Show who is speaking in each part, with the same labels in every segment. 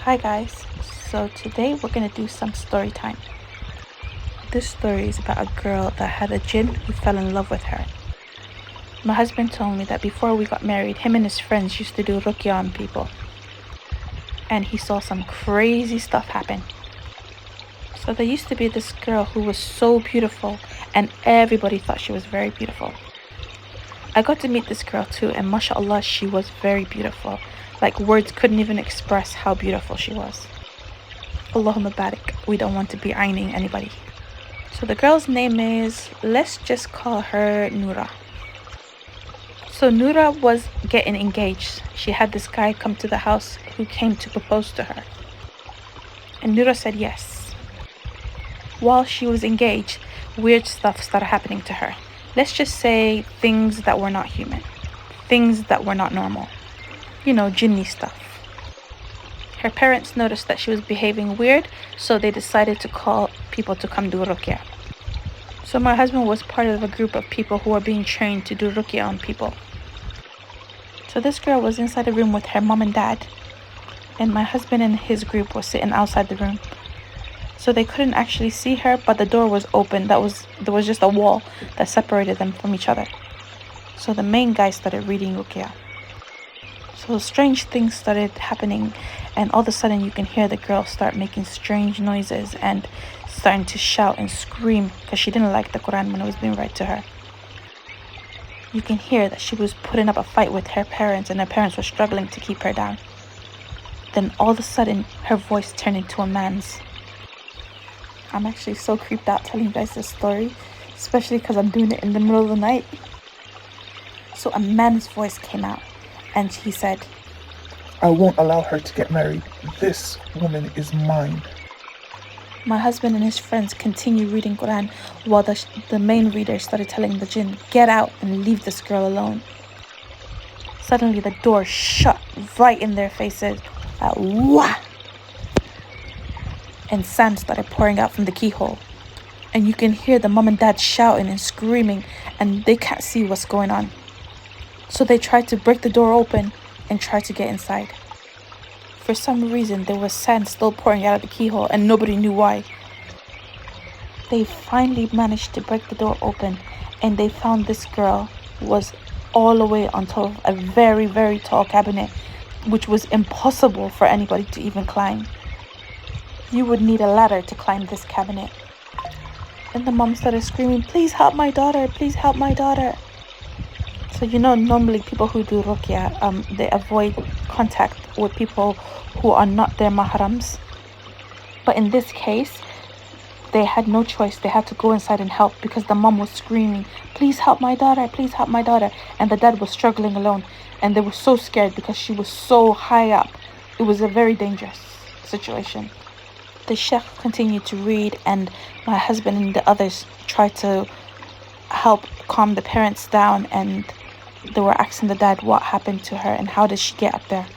Speaker 1: Hi guys, so today we're gonna do some story time. This story is about a girl that had a jinn who fell in love with her. My husband told me that before we got married, him and his friends used to do ruqya on people. And he saw some crazy stuff happen. So there used to be this girl who was so beautiful and everybody thought she was very beautiful. I got to meet this girl too, and mashallah, she was very beautiful. Like words couldn't even express how beautiful she was. Allahumma barik, we don't want to be aining anybody. So the girl's name is, let's just call her Noura. So Noura was getting engaged. She had this guy come to the house who came to propose to her. And Noura said yes. While she was engaged, weird stuff started happening to her. Let's just say things that were not human. Things that were not normal. You know, jinny stuff. Her parents noticed that she was behaving weird, so they decided to call people to come do ruqya. So my husband was part of a group of people who were being trained to do ruqya on people. So this girl was inside a room with her mom and dad, and my husband and his group was sitting outside the room. So they couldn't actually see her, but the door was open. There was just a wall that separated them from each other. So the main guy started reading ruqya. So strange things started happening, and all of a sudden you can hear the girl start making strange noises and starting to shout and scream because she didn't like the Quran when it was being read to her. You can hear that she was putting up a fight with her parents, and her parents were struggling to keep her down. Then all of a sudden her voice turned into a man's. I'm actually so creeped out telling you guys this story, especially because I'm doing it in the middle of the night. So a man's voice came out, and he said,
Speaker 2: I won't allow her to get married. This woman is mine.
Speaker 1: My husband and his friends continued reading Quran while the main reader started telling the jinn, get out and leave this girl alone. Suddenly the door shut right in their faces. Wah! And sand started pouring out from the keyhole. And you can hear the mom and dad shouting and screaming, and they can't see what's going on. So they tried to break the door open and try to get inside. For some reason, there was sand still pouring out of the keyhole and nobody knew why. They finally managed to break the door open, and they found this girl was all the way on top of a very, very tall cabinet, which was impossible for anybody to even climb. You would need a ladder to climb this cabinet. And the mom started screaming, please help my daughter, please help my daughter. So normally people who do ruqya, they avoid contact with people who are not their mahrams. But in this case, they had no choice. They had to go inside and help because the mom was screaming, please help my daughter, please help my daughter. And the dad was struggling alone. And they were so scared because she was so high up. It was a very dangerous situation. The sheikh continued to read, and my husband and the others tried to help calm the parents down, and they were asking the dad what happened to her and how did she get up there.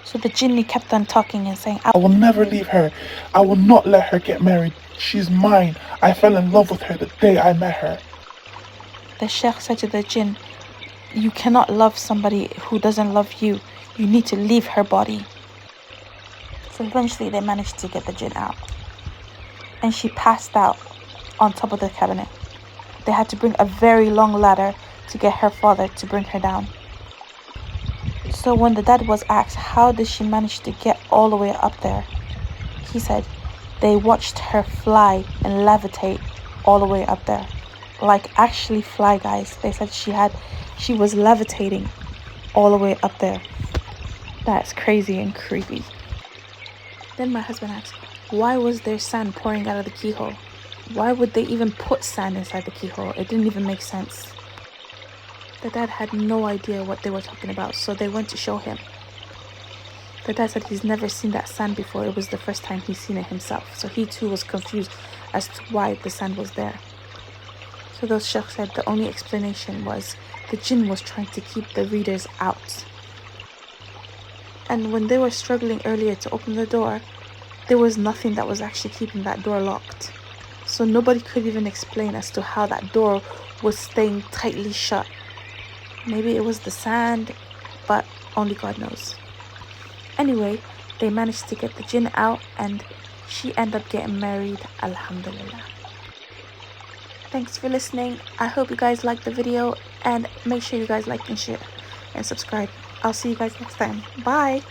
Speaker 1: So the jinni kept on talking and saying,
Speaker 2: I will never leave her. I will not let her get married. She's mine. I fell in love with her the day I met her.
Speaker 1: The sheikh said to the jinn, you cannot love somebody who doesn't love you. You need to leave her body. So eventually they managed to get the jinn out, and she passed out on top of the cabinet. They had to bring a very long ladder to get her father to bring her down. So when the dad was asked how did she manage to get all the way up there, he said they watched her fly and levitate all the way up there. Like actually fly, guys. They said she was levitating all the way up there. That's crazy and creepy. Then my husband asked, why was there sand pouring out of the keyhole? Why would they even put sand inside the keyhole? It didn't even make sense. The dad had no idea what they were talking about, so they went to show him. The dad said he's never seen that sand before. It was the first time he's seen it himself. So he too was confused as to why the sand was there. So the sheikh said the only explanation was the jinn was trying to keep the readers out. And when they were struggling earlier to open the door, there was nothing that was actually keeping that door locked. So nobody could even explain as to how that door was staying tightly shut. Maybe it was the sand, but only God knows. Anyway, They managed to get the jinn out and she ended up getting married, alhamdulillah. Thanks for listening. I hope you guys liked the video, and make sure you guys like and share and subscribe. I'll see you guys next time. Bye.